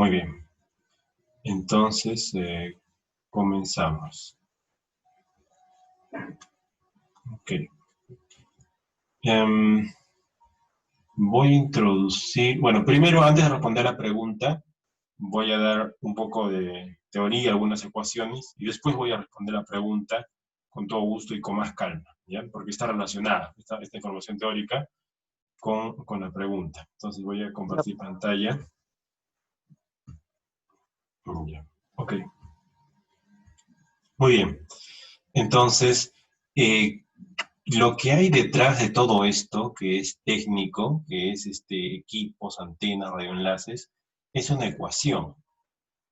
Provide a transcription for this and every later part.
Muy bien. Entonces, comenzamos. Ok. Voy a introducir, bueno, primero, antes de responder la pregunta, voy a dar un poco de teoría, algunas ecuaciones, y después voy a responder la pregunta con todo gusto y con más calma, ¿ya? Porque está relacionada esta información teórica con la pregunta. Entonces voy a compartir pantalla. Ya. Ok. Muy bien. Entonces, lo que hay detrás de todo esto, que es técnico, que es equipos, antenas, radioenlaces, es una ecuación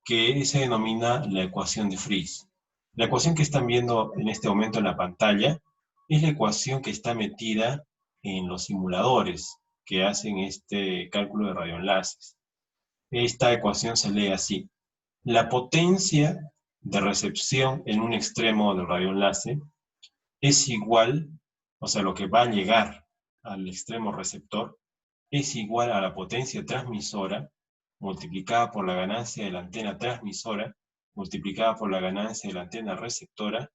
que se denomina la ecuación de Friis. La ecuación que están viendo en este momento en la pantalla es la ecuación que está metida en los simuladores que hacen este cálculo de radioenlaces. Esta ecuación se lee así. La potencia de recepción en un extremo del radioenlace es igual, o sea, lo que va a llegar al extremo receptor, es igual a la potencia transmisora multiplicada por la ganancia de la antena transmisora, multiplicada por la ganancia de la antena receptora,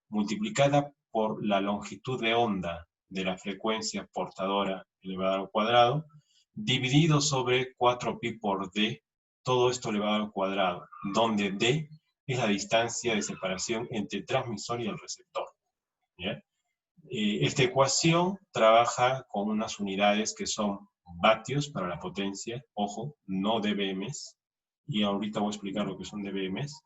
multiplicada por la longitud de onda de la frecuencia portadora elevada al cuadrado, dividido sobre 4pi por d, todo esto elevado al cuadrado, donde d es la distancia de separación entre el transmisor y el receptor. ¿Ya? Esta ecuación trabaja con unas unidades que son vatios para la potencia, ojo, no dBms, y ahorita voy a explicar lo que son dBms,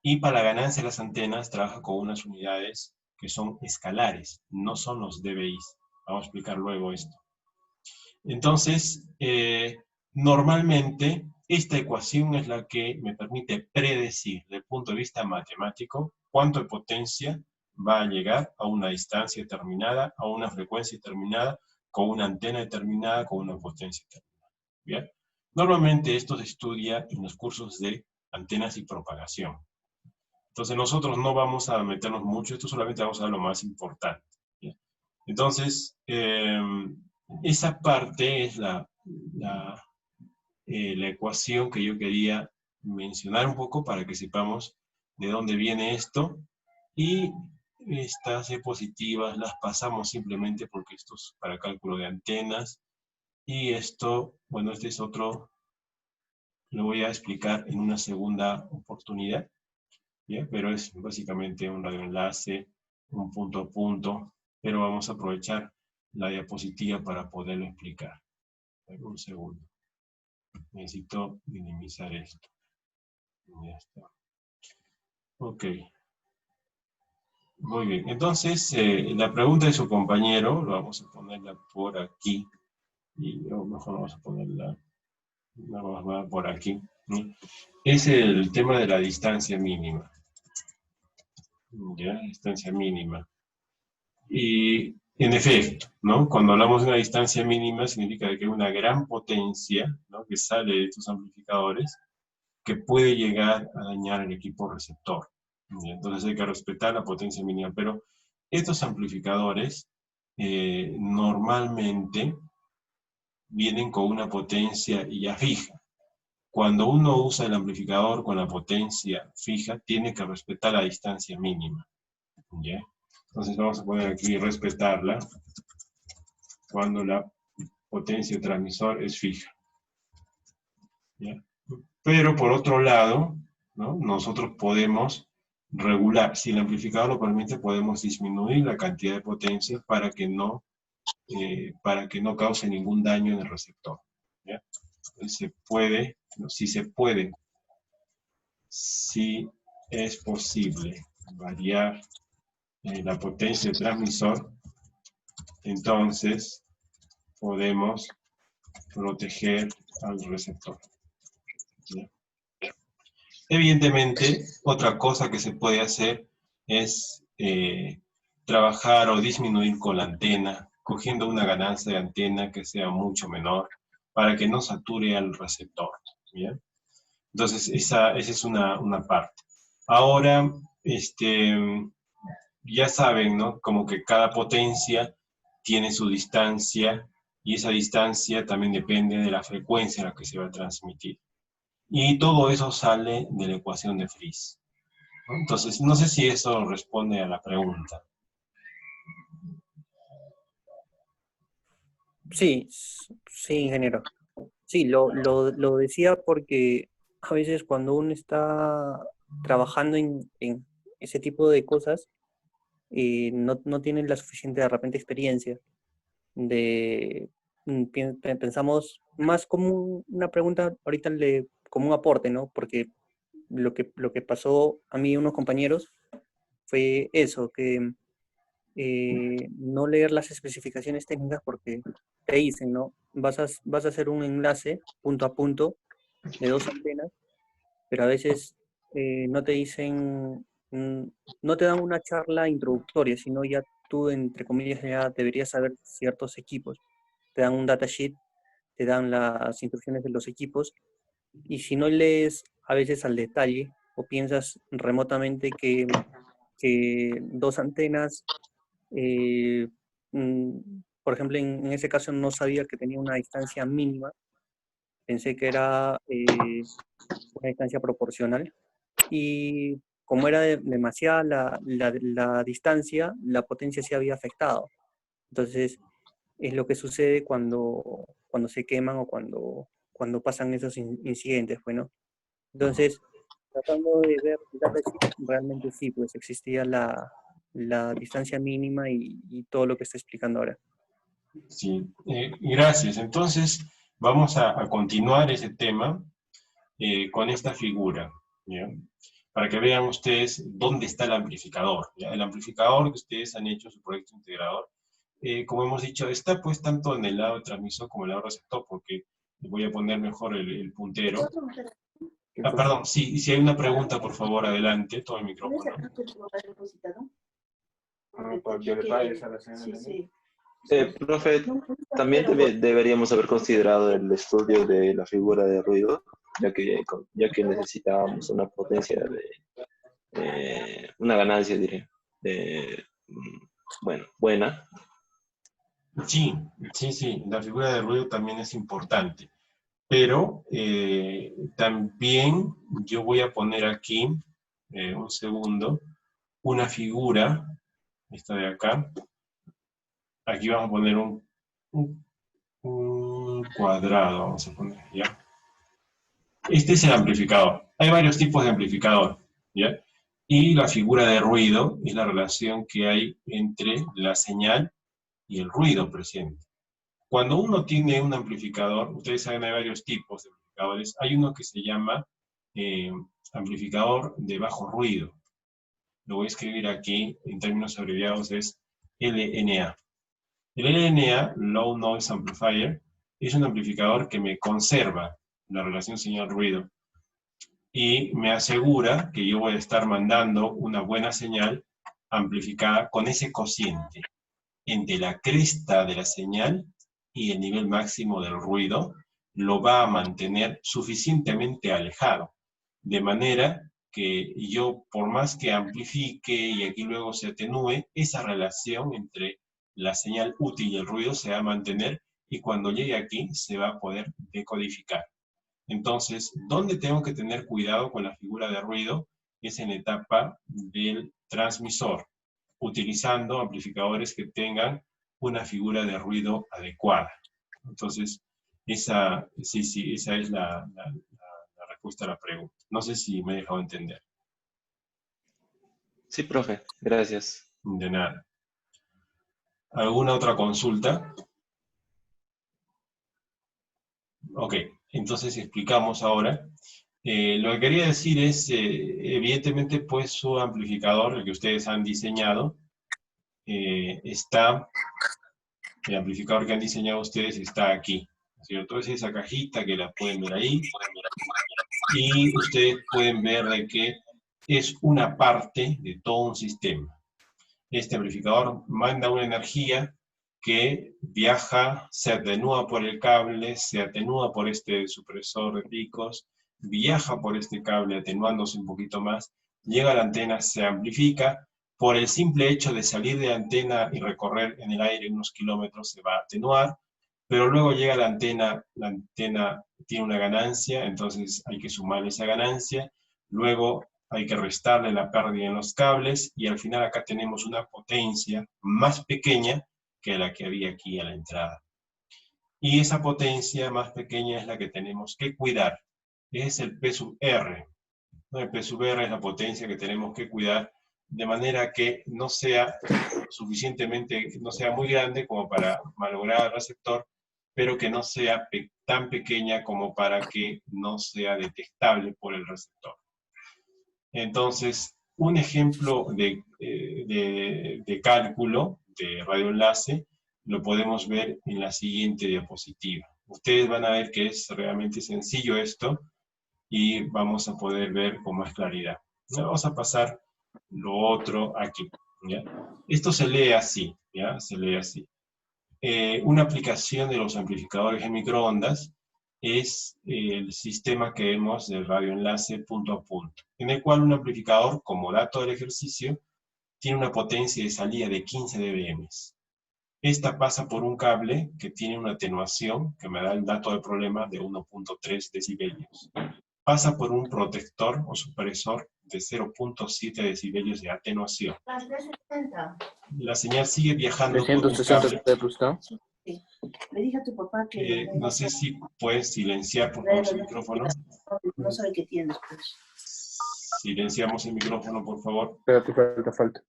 y para la ganancia de las antenas trabaja con unas unidades que son escalares, no son los dBis. Vamos a explicar luego esto. Entonces, normalmente, esta ecuación es la que me permite predecir, desde el punto de vista matemático, cuánto de potencia va a llegar a una distancia determinada, a una frecuencia determinada, con una antena determinada, con una potencia determinada. ¿Bien? Normalmente esto se estudia en los cursos de antenas y propagación. Entonces nosotros no vamos a meternos mucho, esto solamente vamos a ver lo más importante. ¿Bien? Entonces, esa parte es la ecuación que yo quería mencionar un poco para que sepamos de dónde viene esto. Y estas diapositivas las pasamos simplemente porque esto es para cálculo de antenas. Y esto, bueno, este es otro, lo voy a explicar en una segunda oportunidad. ¿Bien? Pero es básicamente un radioenlace, un punto a punto, pero vamos a aprovechar la diapositiva para poderlo explicar. Un segundo. Necesito minimizar esto. Ya está. Ok. Muy bien. Entonces, la pregunta de su compañero, lo vamos a ponerla por aquí. Y mejor vamos a ponerla por aquí. Es el tema de la distancia mínima. ¿Ya? Distancia mínima. Y en efecto, ¿no? Cuando hablamos de una distancia mínima, significa que hay una gran potencia, ¿no?, que sale de estos amplificadores, que puede llegar a dañar el equipo receptor. ¿Sí? Entonces hay que respetar la potencia mínima, pero estos amplificadores normalmente vienen con una potencia ya fija. Cuando uno usa el amplificador con la potencia fija, tiene que respetar la distancia mínima. ¿Ya? Entonces vamos a poner aquí respetarla cuando la potencia transmisor es fija. ¿Ya? Pero por otro lado, ¿no?, nosotros podemos regular, si el amplificador lo permite, podemos disminuir la cantidad de potencia para que no cause ningún daño en el receptor. ¿Ya? Se puede, no, si se puede, si es posible variar la potencia del transmisor, entonces podemos proteger al receptor. ¿Ya? Evidentemente, otra cosa que se puede hacer es trabajar o disminuir con la antena, cogiendo una ganancia de antena que sea mucho menor, para que no sature al receptor. ¿Bien? Entonces, esa es una parte. Ahora, ya saben, ¿no?, como que cada potencia tiene su distancia, y esa distancia también depende de la frecuencia a la que se va a transmitir. Y todo eso sale de la ecuación de Friis, ¿no? Entonces, no sé si eso responde a la pregunta. Sí, sí, ingeniero. Sí, lo decía porque a veces cuando uno está trabajando en ese tipo de cosas, no tiene la suficiente de repente experiencia de pensamos más como una pregunta ahorita como un aporte, ¿no? Porque lo que pasó a mí y unos compañeros fue eso, que no leer las especificaciones técnicas porque te dicen, ¿no? Vas a hacer un enlace punto a punto de dos antenas, pero a veces no te dicen, no te dan una charla introductoria, sino ya tú, entre comillas, ya deberías saber ciertos equipos. Te dan un datasheet, te dan las instrucciones de los equipos, y si no lees a veces al detalle o piensas remotamente que dos antenas, eh, mm, por ejemplo, en ese caso no sabía que tenía una distancia mínima, pensé que era una distancia proporcional, y como era demasiada la distancia, la potencia se había afectado. Entonces, es lo que sucede cuando se queman o cuando pasan esos incidentes, bueno. Entonces, tratando de ver el datasheet, realmente sí, pues existía la distancia mínima y todo lo que está explicando ahora. Sí, gracias. Entonces, vamos a continuar ese tema con esta figura, ¿ya? Para que vean ustedes dónde está el amplificador, ¿ya? El amplificador que ustedes han hecho su proyecto integrador, como hemos dicho, está pues tanto en el lado transmisor como en el lado receptor, porque voy a poner mejor el puntero. ¿Qué Ah, cosa? perdón, sí, si hay una pregunta, por favor, adelante, toma el micrófono. Para que le pagues a la señora. Sí, sí. Profe, también deberíamos haber considerado el estudio de la figura de ruido, ya que necesitábamos una potencia una ganancia, diré, bueno, buena. Sí, sí, sí, la figura de ruido también es importante, pero también yo voy a poner aquí, un segundo, una figura, esta de acá. Aquí vamos a poner un cuadrado, vamos a poner, ¿ya? Este es el amplificador. Hay varios tipos de amplificador, ¿ya? Y la figura de ruido es la relación que hay entre la señal y el ruido presente. Cuando uno tiene un amplificador, ustedes saben, hay varios tipos de amplificadores. Hay uno que se llama eh, amplificador de bajo ruido. Lo voy a escribir aquí, en términos abreviados es LNA. El LNA, Low Noise Amplifier, es un amplificador que me conserva la relación señal-ruido y me asegura que yo voy a estar mandando una buena señal amplificada con ese cociente entre la cresta de la señal y el nivel máximo del ruido, lo va a mantener suficientemente alejado, de manera que yo, por más que amplifique y aquí luego se atenúe, esa relación entre la señal útil y el ruido se va a mantener y cuando llegue aquí se va a poder decodificar. Entonces, ¿dónde tengo que tener cuidado con la figura de ruido? Es en la etapa del transmisor, utilizando amplificadores que tengan una figura de ruido adecuada. Entonces, esa es la respuesta a la pregunta. No sé si me he dejado entender. Sí, profe, gracias. De nada. ¿Alguna otra consulta? Ok, entonces explicamos ahora. Lo que quería decir es, evidentemente, pues su amplificador, el que ustedes han diseñado, el amplificador que han diseñado ustedes está aquí, ¿no es cierto? Es esa cajita que la pueden ver ahí, y ustedes pueden ver de que es una parte de todo un sistema. Este amplificador manda una energía que viaja, se atenúa por el cable, se atenúa por este supresor de picos, viaja por este cable atenuándose un poquito más, llega a la antena, se amplifica, por el simple hecho de salir de la antena y recorrer en el aire unos kilómetros se va a atenuar, pero luego llega la antena tiene una ganancia, entonces hay que sumarle esa ganancia, luego hay que restarle la pérdida en los cables, y al final acá tenemos una potencia más pequeña que la que había aquí a la entrada. Y esa potencia más pequeña es la que tenemos que cuidar, es el P sub R. El P sub R es la potencia que tenemos que cuidar, de manera que no sea no sea muy grande como para malograr el receptor, pero que no sea tan pequeña como para que no sea detectable por el receptor. Entonces, un ejemplo de cálculo de radioenlace lo podemos ver en la siguiente diapositiva. Ustedes van a ver que es realmente sencillo esto, y vamos a poder ver con más claridad. Vamos a pasar lo otro aquí, ¿ya? Esto se lee así, ¿ya? Se lee así. Una aplicación de los amplificadores de microondas es el sistema que vemos del radioenlace punto a punto, en el cual un amplificador, como dato del ejercicio, tiene una potencia de salida de 15 dBm. Esta pasa por un cable que tiene una atenuación, que me da el dato del problema, de 1.3 decibelios. Pasa por un protector o supresor de 0.7 decibelios de atenuación. La señal sigue viajando por un cable. Sí. Le dije a tu papá que... No sé si puedes silenciar, por favor, su micrófono. No sabe qué tienes, pues. Silenciamos el micrófono, por favor. Falta.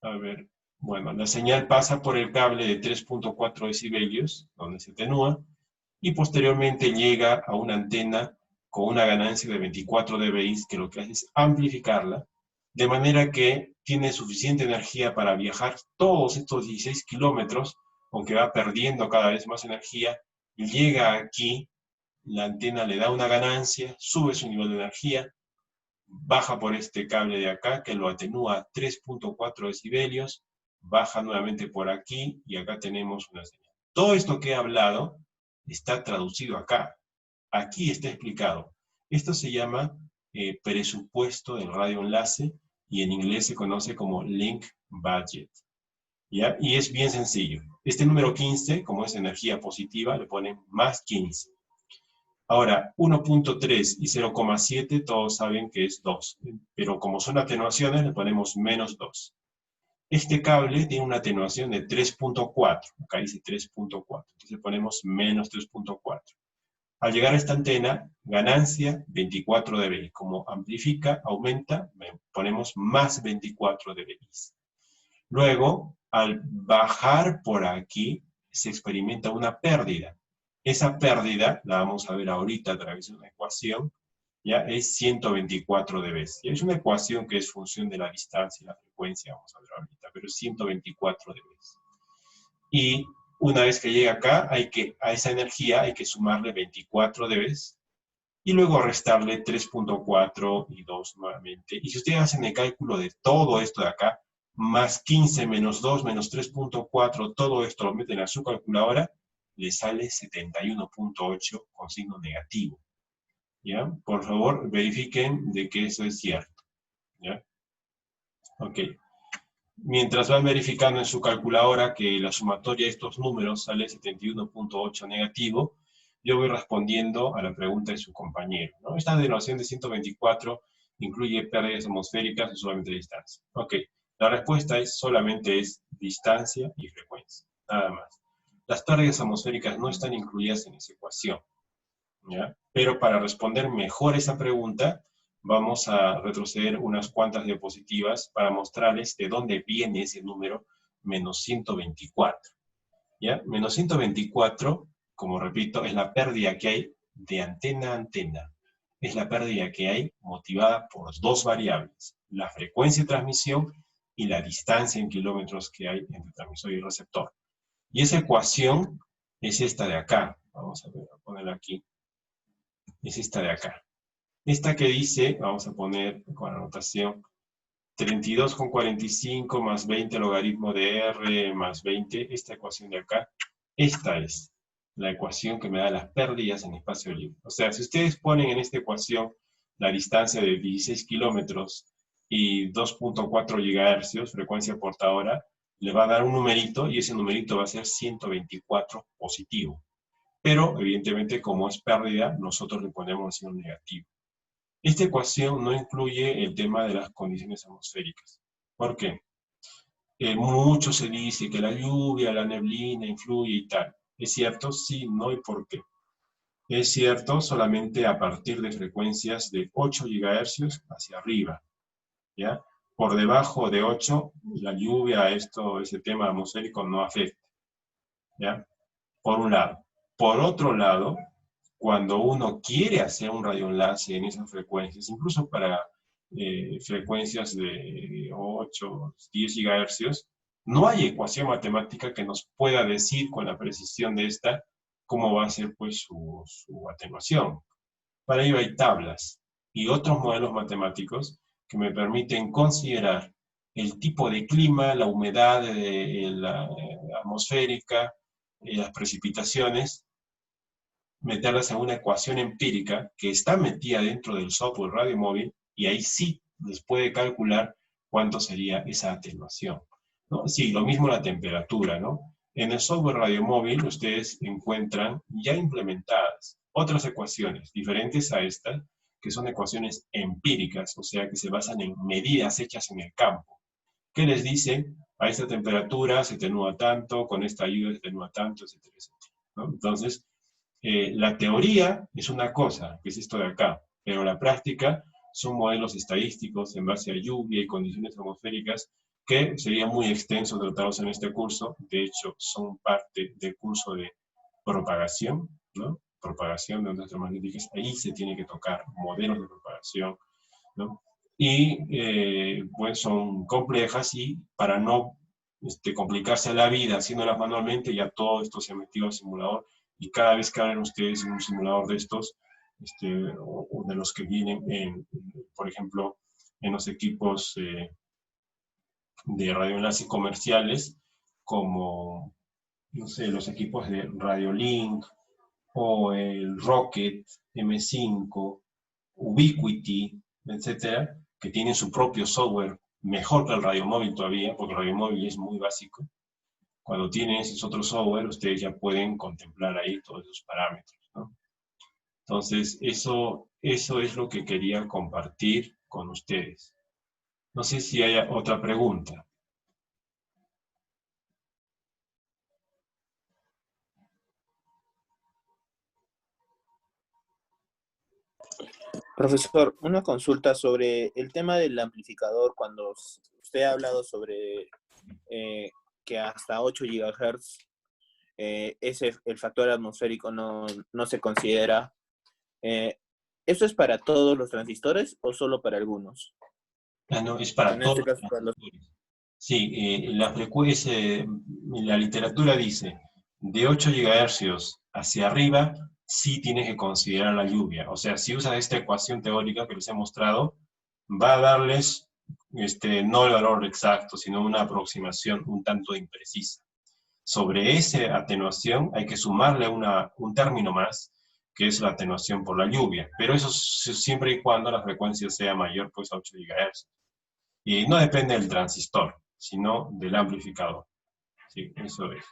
A ver. Bueno, la señal pasa por el cable de 3.4 decibelios, donde se atenúa, y posteriormente llega a una antena con una ganancia de 24 dBi, que lo que hace es amplificarla, de manera que tiene suficiente energía para viajar todos estos 16 kilómetros, aunque va perdiendo cada vez más energía, y llega aquí, la antena le da una ganancia, sube su nivel de energía, baja por este cable de acá, que lo atenúa a 3.4 decibelios, baja nuevamente por aquí, y acá tenemos una señal. Todo esto que he hablado está traducido acá. Aquí está explicado. Esto se llama presupuesto del radioenlace, y en inglés se conoce como link budget. ¿Ya? Y es bien sencillo. Este número 15, como es energía positiva, le ponen más 15. Ahora, 1.3 y 0,7 todos saben que es 2, pero como son atenuaciones le ponemos menos 2. Este cable tiene una atenuación de 3.4, acá dice 3.4, entonces ponemos menos 3.4. Al llegar a esta antena, ganancia 24 dBi. Como amplifica, aumenta, ponemos más 24 dBi. Luego, al bajar por aquí, se experimenta una pérdida. Esa pérdida, la vamos a ver ahorita a través de una ecuación, ya es 124 dB. Y es una ecuación que es función de la distancia y la frecuencia, vamos a ver ahorita, pero es 124 dB. Y una vez que llega acá, a esa energía hay que sumarle 24 dB, y luego restarle 3.4 y 2 nuevamente. Y si ustedes hacen el cálculo de todo esto de acá, más 15 menos 2 menos 3.4, todo esto lo meten a su calculadora, le sale 71.8 con signo negativo. ¿Ya? Por favor, verifiquen de que eso es cierto. ¿Ya? Ok. Mientras van verificando en su calculadora que la sumatoria de estos números sale 71.8 negativo, yo voy respondiendo a la pregunta de su compañero, ¿no? Esta derivación de 124 incluye pérdidas atmosféricas o solamente distancia. Ok. La respuesta solamente es distancia y frecuencia, nada más. Las pérdidas atmosféricas no están incluidas en esa ecuación, ¿ya? Pero para responder mejor esa pregunta, vamos a retroceder unas cuantas diapositivas para mostrarles de dónde viene ese número menos 124. ¿Ya? Menos 124, como repito, es la pérdida que hay de antena a antena. Es la pérdida que hay motivada por dos variables, la frecuencia de transmisión y la distancia en kilómetros que hay entre transmisor y receptor. Y esa ecuación es esta de acá. Vamos a ver, a ponerla aquí. Es esta de acá. Esta que dice, vamos a poner con la notación, 32,45 más 20 logaritmo de R más 20, esta ecuación de acá, esta es la ecuación que me da las pérdidas en espacio libre. O sea, si ustedes ponen en esta ecuación la distancia de 16 kilómetros y 2.4 GHz, frecuencia portadora, le va a dar un numerito y ese numerito va a ser 124 positivo. Pero, evidentemente, como es pérdida, nosotros le ponemos el signo negativo. Esta ecuación no incluye el tema de las condiciones atmosféricas. ¿Por qué? Mucho se dice que la lluvia, la neblina influye y tal. ¿Es cierto? Sí, no y por qué. Es cierto solamente a partir de frecuencias de 8 GHz hacia arriba, ¿ya? Por debajo de 8, la lluvia, ese tema atmosférico no afecta, ¿ya? Por un lado. Por otro lado, cuando uno quiere hacer un radioenlace en esas frecuencias, incluso para frecuencias de 8, 10 GHz, no hay ecuación matemática que nos pueda decir con la precisión de esta cómo va a ser pues su atenuación. Para ello hay tablas y otros modelos matemáticos que me permiten considerar el tipo de clima, la humedad la atmosférica, las precipitaciones, meterlas en una ecuación empírica que está metida dentro del software radiomóvil y ahí sí les puede calcular cuánto sería esa atenuación, ¿no? Sí, lo mismo la temperatura, ¿no? En el software radiomóvil ustedes encuentran ya implementadas otras ecuaciones diferentes a estas, que son ecuaciones empíricas, o sea, que se basan en medidas hechas en el campo, que les dicen, a esta temperatura se atenúa tanto, con esta ayuda se atenúa tanto, etcétera, etcétera, ¿no? Entonces, la teoría es una cosa, que es esto de acá, pero la práctica son modelos estadísticos en base a lluvia y condiciones atmosféricas que sería muy extenso tratarlos en este curso. De hecho, son parte del curso de propagación, ¿no? Propagación de ondas electromagnéticas. Ahí se tiene que tocar modelos de propagación, ¿no? Y pues son complejas y para no complicarse la vida haciéndolas manualmente, ya todo esto se ha metido al simulador y cada vez que abren ustedes en un simulador de estos, o de los que vienen, por ejemplo, en los equipos de radioenlace comerciales, como, no sé, los equipos de Radiolink, o el Rocket M5, Ubiquiti, etcétera, que tienen su propio software, mejor que el radiomóvil todavía, porque el radiomóvil es muy básico. Cuando tienen esos otros software, ustedes ya pueden contemplar ahí todos esos parámetros, ¿no? Entonces, eso es lo que quería compartir con ustedes. No sé si hay otra pregunta. Profesor, una consulta sobre el tema del amplificador. Cuando usted ha hablado sobre que hasta 8 GHz el factor atmosférico no se considera, ¿eso es para todos los transistores o solo para algunos? No, es para En todos este los caso, para los... transistores. Sí, la frecuencia, la literatura dice, de 8 GHz hacia arriba, sí tienes que considerar la lluvia. O sea, si usas esta ecuación teórica que les he mostrado, va a darles, no el valor exacto, sino una aproximación un tanto imprecisa. Sobre esa atenuación hay que sumarle un término más, que es la atenuación por la lluvia. Pero eso siempre y cuando la frecuencia sea mayor, pues a 8 GHz. Y no depende del transistor, sino del amplificador. Sí, eso es.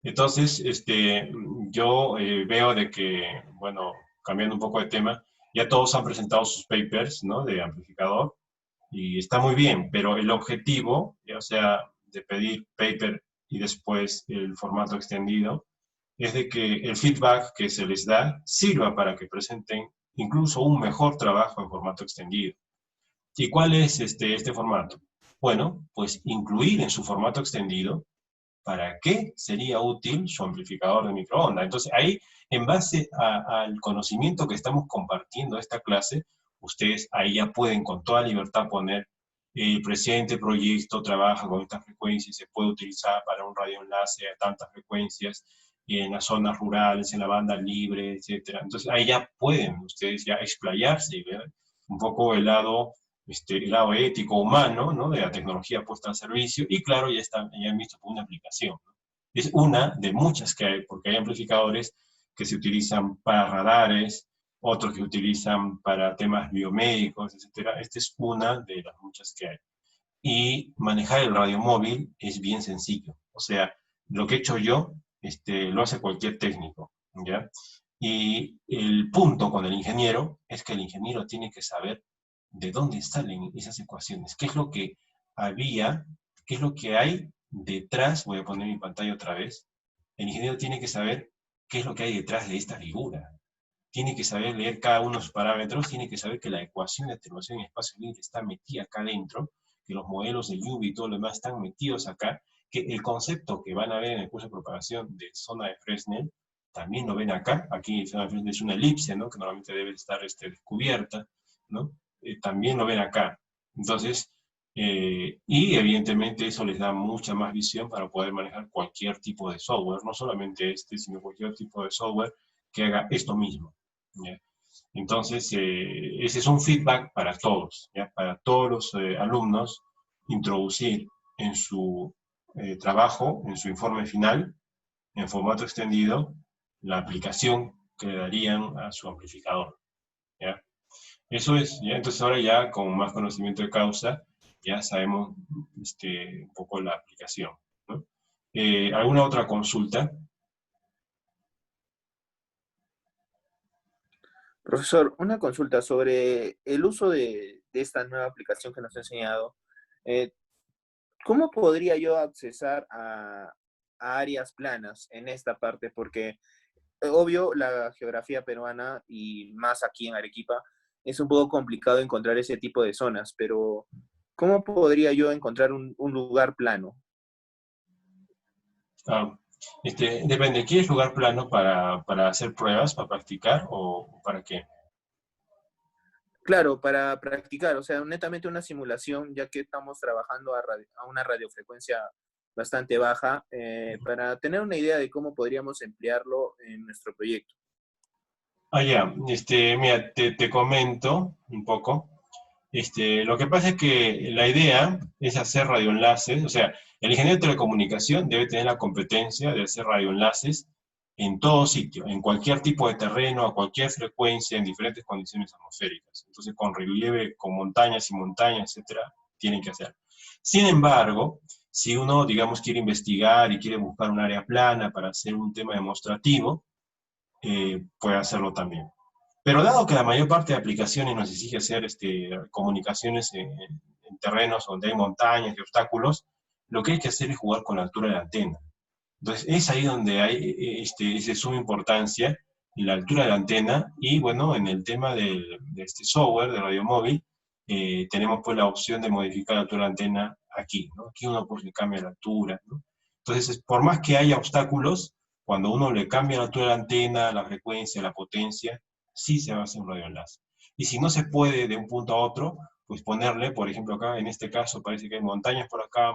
Entonces, yo veo de que, bueno, cambiando un poco de tema, ya todos han presentado sus papers, ¿no?, de amplificador, y está muy bien, pero el objetivo, o sea, de pedir paper y después el formato extendido, es de que el feedback que se les da sirva para que presenten incluso un mejor trabajo en formato extendido. ¿Y cuál es este formato? Bueno, pues incluir en su formato extendido para qué sería útil su amplificador de microondas. Entonces ahí, en base al conocimiento que estamos compartiendo esta clase, ustedes ahí ya pueden con toda libertad poner el presente proyecto trabaja con esta frecuencia y se puede utilizar para un radioenlace a tantas frecuencias en las zonas rurales, en la banda libre, etc. Entonces ahí ya pueden ustedes ya explayarse y ver un poco el lado ético, humano, ¿no?, de la tecnología puesta al servicio, y claro, ya han visto una aplicación, ¿no? Es una de muchas que hay, porque hay amplificadores que se utilizan para radares, otros que utilizan para temas biomédicos, etc. Esta es una de las muchas que hay. Y manejar el radiomóvil es bien sencillo. O sea, lo que he hecho yo, lo hace cualquier técnico, ¿ya? Y el punto con el ingeniero es que el ingeniero tiene que saber de dónde salen esas ecuaciones, qué es lo que había, qué es lo que hay detrás. Voy a poner mi pantalla otra vez. El ingeniero tiene que saber qué es lo que hay detrás de esta figura. Tiene que saber leer cada uno de sus parámetros, tiene que saber que la ecuación de atenuación en espacio libre está metida acá adentro, que los modelos de UV y todo lo demás están metidos acá, que el concepto que van a ver en el curso de propagación de zona de Fresnel, también lo ven acá. Aquí zona de Fresnel es una elipse, ¿no? Que normalmente debe estar descubierta, ¿no? También lo ven acá. Entonces, y evidentemente eso les da mucha más visión para poder manejar cualquier tipo de software, no solamente sino cualquier tipo de software que haga esto mismo, ¿ya? Entonces, ese es un feedback para todos, ¿ya? Para todos los alumnos, introducir en su trabajo, en su informe final, en formato extendido, la aplicación que le darían a su amplificador, ¿ya? Eso es, ¿ya? Entonces ahora ya con más conocimiento de causa, ya sabemos un poco la aplicación, ¿no? ¿Alguna otra consulta? Profesor, una consulta sobre el uso de esta nueva aplicación que nos ha enseñado. Eh, ¿Cómo podría yo accesar a áreas planas en esta parte? Porque, obvio, la geografía peruana y más aquí en Arequipa es un poco complicado encontrar ese tipo de zonas, pero ¿cómo podría yo encontrar un lugar plano? Ah, depende, ¿quieres lugar plano para hacer pruebas, para practicar o para qué? Claro, para practicar, o sea, netamente una simulación, ya que estamos trabajando a una radiofrecuencia bastante baja, para tener una idea de cómo podríamos emplearlo en nuestro proyecto. Ah, ya, mira, te comento un poco. Lo que pasa es que la idea es hacer radioenlaces, o sea, el ingeniero de telecomunicación debe tener la competencia de hacer radioenlaces en todo sitio, en cualquier tipo de terreno, a cualquier frecuencia, en diferentes condiciones atmosféricas. Entonces, con relieve, con montañas y montañas, etcétera, tienen que hacer. Sin embargo, si uno, digamos, quiere investigar y quiere buscar un área plana para hacer un tema demostrativo, puede hacerlo también. Pero dado que la mayor parte de aplicaciones nos exige hacer comunicaciones en terrenos donde hay montañas y obstáculos, lo que hay que hacer es jugar con la altura de la antena. Entonces es ahí donde hay es de suma importancia la altura de la antena. Y bueno, en el tema de este software de radio móvil, tenemos pues la opción de modificar la altura de la antena aquí, ¿no? Aquí uno pues le cambia la altura, ¿no? Entonces, por más que haya obstáculos, cuando uno le cambia la altura de la antena, la frecuencia, la potencia, sí se va a hacer un radioenlace. Y si no se puede de un punto a otro, pues ponerle, por ejemplo acá, en este caso parece que hay montañas por acá,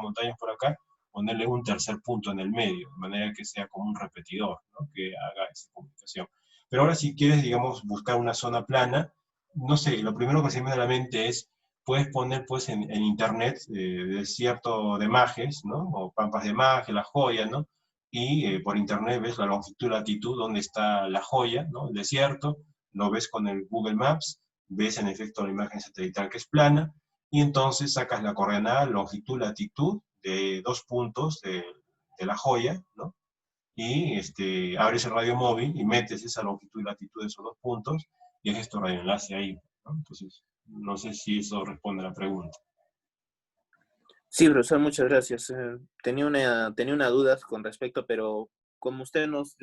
ponerle un tercer punto en el medio, de manera que sea como un repetidor, ¿no? Que haga esa comunicación. Pero ahora si quieres, digamos, buscar una zona plana, no sé, lo primero que se me viene a la mente es, puedes poner pues en internet desierto de Majes, ¿no? O Pampas de Majes, La Joya, ¿no? Y por internet ves la longitud y latitud donde está La Joya, ¿no? El desierto, lo ves con el Google Maps, ves en efecto la imagen satelital que es plana, y entonces sacas la coordenada, longitud, latitud de dos puntos de La Joya, ¿no? Y abres el radio móvil y metes esa longitud y latitud de esos dos puntos y haces tu radioenlace ahí, ¿no? Entonces, no sé si eso responde a la pregunta. Sí, profesor, muchas gracias. Tenía una duda con respecto, pero como usted nos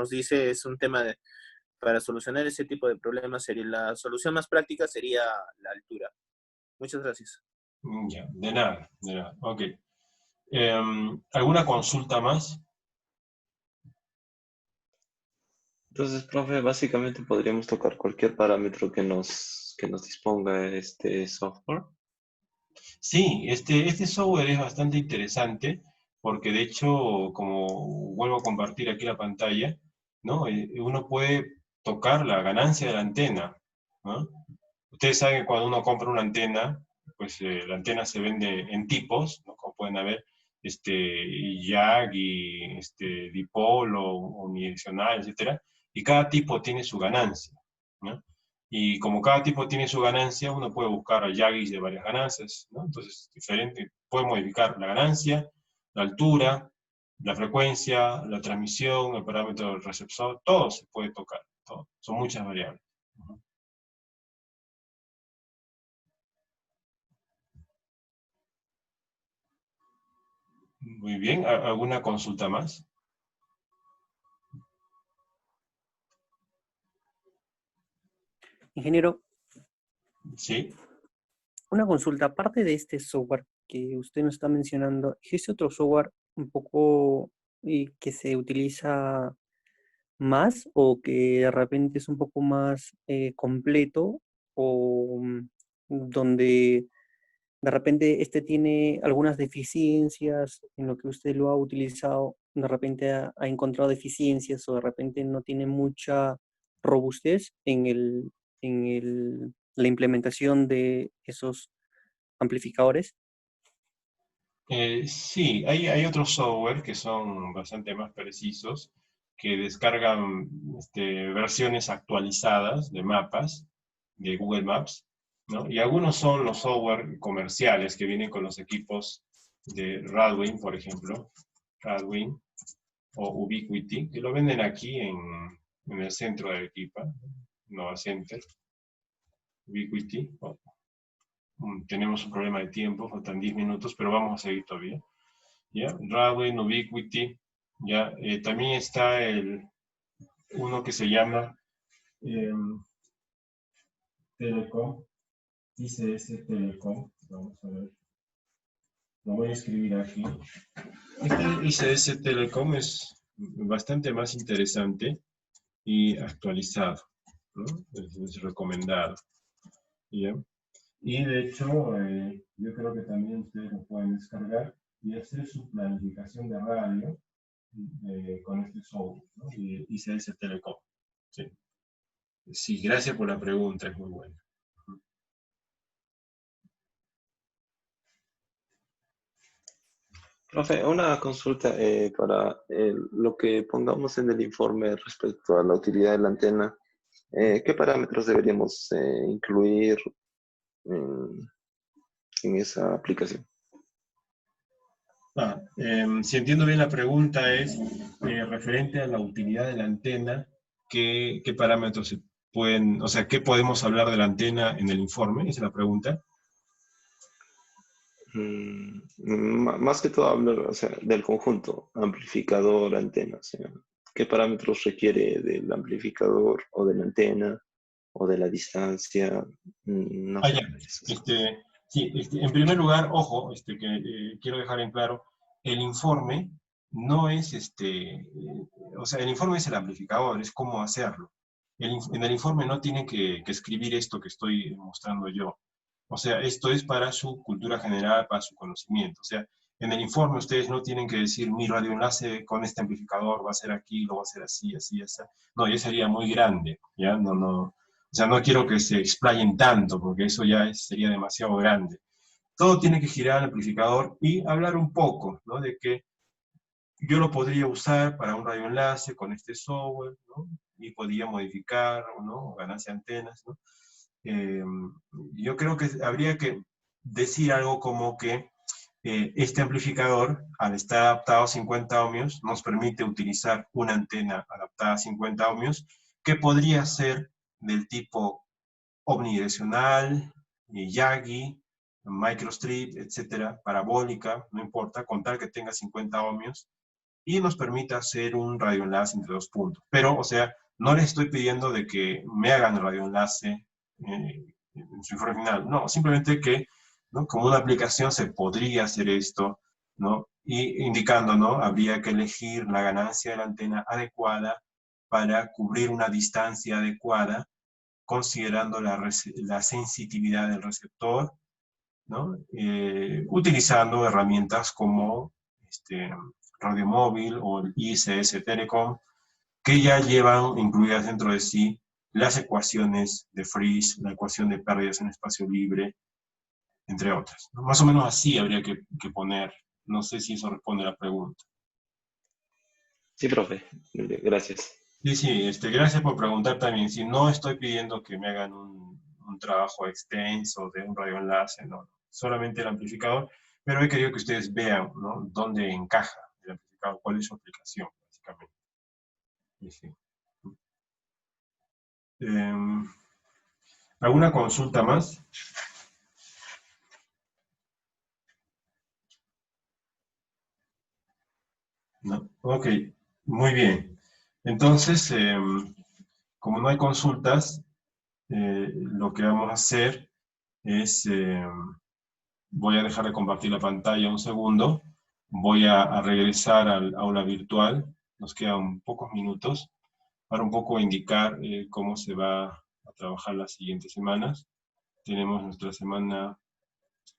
dice, es un tema para solucionar ese tipo de problemas, la solución más práctica sería la altura. Muchas gracias. Ya, de nada, de nada. Ok. ¿Alguna consulta más? Entonces, profe, básicamente podríamos tocar cualquier parámetro que nos disponga este software. Sí, este software es bastante interesante porque de hecho, como vuelvo a compartir aquí la pantalla, ¿no? Uno puede tocar la ganancia de la antena, ¿no? Ustedes saben que cuando uno compra una antena, pues la antena se vende en tipos, ¿no? Como pueden haber, YAG y dipolo, unidireccional, etcétera, y cada tipo tiene su ganancia, ¿no? Y como cada tipo tiene su ganancia, uno puede buscar a Yagis de varias ganancias, ¿no? Entonces, diferente, puede modificar la ganancia, la altura, la frecuencia, la transmisión, el parámetro del receptor, todo se puede tocar, todo. Son muchas variables. Muy bien, ¿alguna consulta más? Ingeniero, Sí. una consulta, aparte de este software que usted nos está mencionando, ¿existe otro software un poco que se utiliza más o que de repente es un poco más completo o donde de repente este tiene algunas deficiencias en lo que usted lo ha utilizado, de repente ha encontrado deficiencias o de repente no tiene mucha robustez la implementación de esos amplificadores? Sí, hay otros software que son bastante más precisos, que descargan versiones actualizadas de mapas, de Google Maps, ¿no? Y algunos son los software comerciales que vienen con los equipos de Radwin, por ejemplo, Radwin o Ubiquiti, que lo venden aquí en el centro de Arequipa, Nova Center, Ubiquiti. Tenemos un problema de tiempo, faltan 10 minutos, pero vamos a seguir todavía. ¿Ya? Radwin, Ubiquiti, ¿ya? También está uno que se llama Telecom, ICS Telecom. Vamos a ver. Lo voy a escribir aquí. Este ICS Telecom es bastante más interesante y actualizado, ¿no? Es recomendado. ¿Ya? Y de hecho, yo creo que también ustedes lo pueden descargar y hacer su planificación de radio con este software, ¿no? Y ICS Telecom. Sí. Sí, gracias por la pregunta, es muy buena. Profe, una consulta para lo que pongamos en el informe respecto a la utilidad de la antena. ¿Qué parámetros deberíamos incluir en esa aplicación? Si entiendo bien la pregunta es referente a la utilidad de la antena, ¿qué parámetros se pueden, o sea, qué podemos hablar de la antena en el informe? Esa es la pregunta. Más que todo hablar, o sea, del conjunto, amplificador, antena, o sea, ¿qué parámetros requiere del amplificador o de la antena o de la distancia? No sé. Ya. Sí, en primer lugar, ojo, que quiero dejar en claro, el informe no es, o sea, el informe es el amplificador, es cómo hacerlo. En el informe no tienen que escribir esto que estoy mostrando yo. O sea, esto es para su cultura general, para su conocimiento. O sea, en el informe ustedes no tienen que decir, mi radioenlace con este amplificador va a ser aquí, lo va a hacer así, así, así. No, ya sería muy grande, ¿ya? O sea, no quiero que se explayen tanto, porque eso ya sería demasiado grande. Todo tiene que girar al amplificador y hablar un poco, ¿no? De que yo lo podría usar para un radioenlace con este software, ¿no? Y podría modificar, ¿no? Ganancia antenas, ¿no? Eh, yo creo que habría que decir algo como que este amplificador, al estar adaptado a 50 ohmios, nos permite utilizar una antena adaptada a 50 ohmios, que podría ser del tipo omnidireccional, Yagi, microstrip, etcétera, parabólica, no importa, con tal que tenga 50 ohmios, y nos permita hacer un radioenlace entre dos puntos. Pero, o sea, no les estoy pidiendo de que me hagan el radioenlace en su informe final, no, simplemente que, ¿no? Como una aplicación se podría hacer esto, ¿no? Y indicando, ¿no? Habría que elegir la ganancia de la antena adecuada para cubrir una distancia adecuada, considerando la sensitividad del receptor, ¿no? Utilizando herramientas como Radio Móvil o el ICS Telecom, que ya llevan incluidas dentro de sí las ecuaciones de Friis, la ecuación de pérdidas en espacio libre, entre otras, ¿no? Más o menos así habría que poner. No sé si eso responde a la pregunta. Sí, profe. Gracias. Sí, sí, gracias por preguntar también. Si no estoy pidiendo que me hagan un trabajo extenso de un radioenlace, no, solamente el amplificador, pero he querido que ustedes vean, ¿no? Dónde encaja el amplificador, cuál es su aplicación, básicamente. Sí, sí. Em, ¿Alguna consulta más? No. Ok, muy bien. Entonces, como no hay consultas, lo que vamos a hacer es, voy a dejar de compartir la pantalla un segundo, voy a regresar al aula virtual, nos quedan pocos minutos, para un poco indicar cómo se va a trabajar las siguientes semanas. Tenemos nuestra semana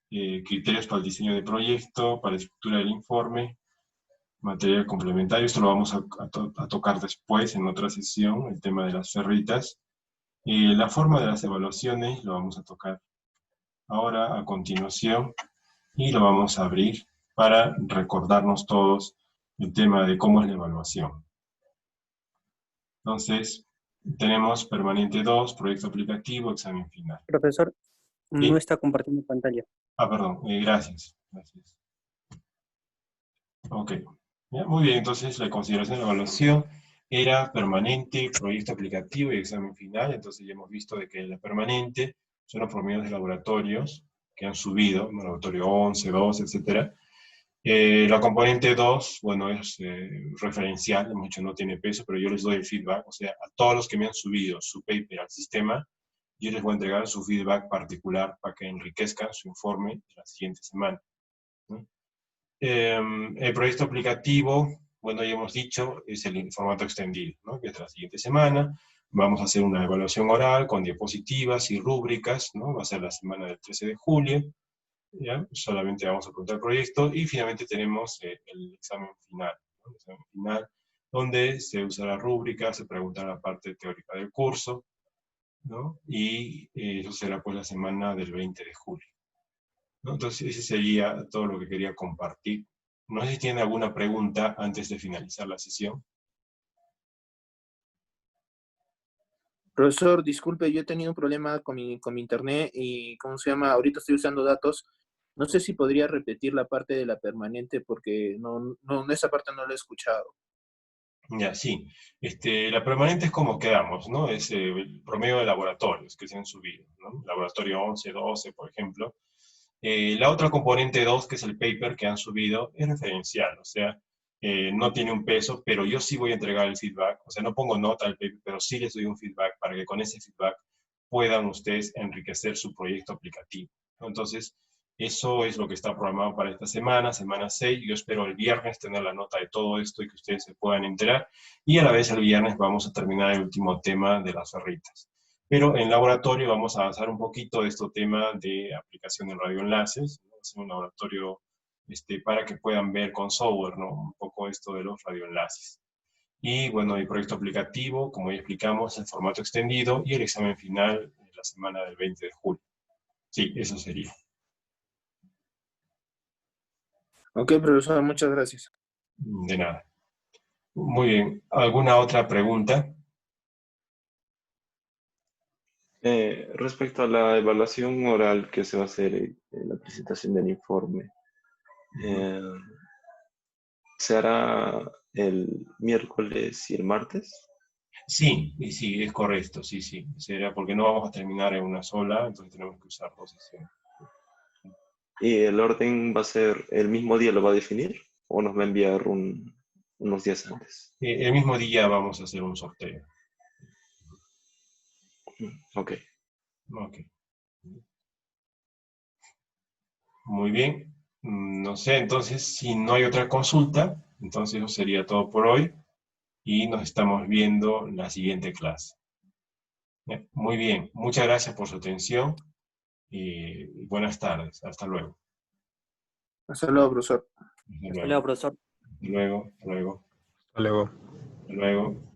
criterios para el diseño de proyecto, para estructura del informe, material complementario, esto lo vamos a tocar después en otra sesión, el tema de las ferritas. La forma de las evaluaciones lo vamos a tocar ahora a continuación y lo vamos a abrir para recordarnos todos el tema de cómo es la evaluación. Entonces, tenemos permanente 2, proyecto aplicativo, examen final. Profesor, no ¿Sí? está compartiendo pantalla. Ah, perdón, gracias. Gracias. Ok. Ya, muy bien, entonces la consideración de la evaluación era permanente, proyecto aplicativo y examen final. Entonces ya hemos visto de que la permanente son los promedios de laboratorios que han subido, ¿no? Laboratorio 11, 12, etcétera. La componente 2, bueno, es referencial, hemos dicho no tiene peso, pero yo les doy el feedback, o sea, a todos los que me han subido su paper al sistema, yo les voy a entregar su feedback particular para que enriquezcan su informe de la siguiente semana, ¿no? El proyecto aplicativo, bueno, ya hemos dicho, es el formato extendido, ¿no? Que es la siguiente semana. Vamos a hacer una evaluación oral con diapositivas y rúbricas, ¿no? Va a ser la semana del 13 de julio. ¿Ya? Solamente vamos a preguntar el proyecto y finalmente tenemos el examen final, ¿no? El examen final, donde se usa la rúbrica, se pregunta la parte teórica del curso, ¿no? Y eso será pues la semana del 20 de julio, ¿no? Entonces ese sería todo lo que quería compartir. No sé si tiene alguna pregunta antes de finalizar la sesión. Profesor, disculpe, yo he tenido un problema con mi internet y, ¿cómo se llama? Ahorita estoy usando datos. No sé si podría repetir la parte de la permanente porque esa parte no la he escuchado. Ya, sí. La permanente es como quedamos, ¿no? Es el promedio de laboratorios que se han subido, ¿no? Laboratorio 11, 12, por ejemplo. La otra componente 2, que es el paper que han subido, es referencial, o sea, no tiene un peso, pero yo sí voy a entregar el feedback, o sea, no pongo nota al paper, pero sí les doy un feedback para que con ese feedback puedan ustedes enriquecer su proyecto aplicativo, ¿no? Entonces, eso es lo que está programado para esta semana, semana 6. Yo espero el viernes tener la nota de todo esto y que ustedes se puedan enterar. Y a la vez el viernes vamos a terminar el último tema de las ferritas. Pero en laboratorio vamos a avanzar un poquito de este tema de aplicación de radioenlaces, ¿no? Es un laboratorio para que puedan ver con software, ¿no? Un poco esto de los radioenlaces. Y bueno, el proyecto aplicativo, como ya explicamos, el formato extendido y el examen final en la semana del 20 de julio. Sí, eso sería. Ok, profesor, muchas gracias. De nada. Muy bien. ¿Alguna otra pregunta? Respecto a la evaluación oral que se va a hacer en la presentación del informe, eh, ¿se hará el miércoles y el martes? Sí, y sí, es correcto, sí, sí. Será porque no vamos a terminar en una sola, entonces tenemos que usar dos sesiones. ¿Y el orden va a ser el mismo día, lo va a definir? ¿O nos va a enviar unos días antes? El mismo día vamos a hacer un sorteo. Ok. Ok. Muy bien. No sé, entonces, si no hay otra consulta, entonces eso sería todo por hoy y nos estamos viendo en la siguiente clase. Muy bien. Muchas gracias por su atención y buenas tardes. Hasta luego. Hasta luego, profesor. Hasta Hasta luego. luego, profesor. Hasta luego. Hasta luego. Hasta luego. Hasta luego.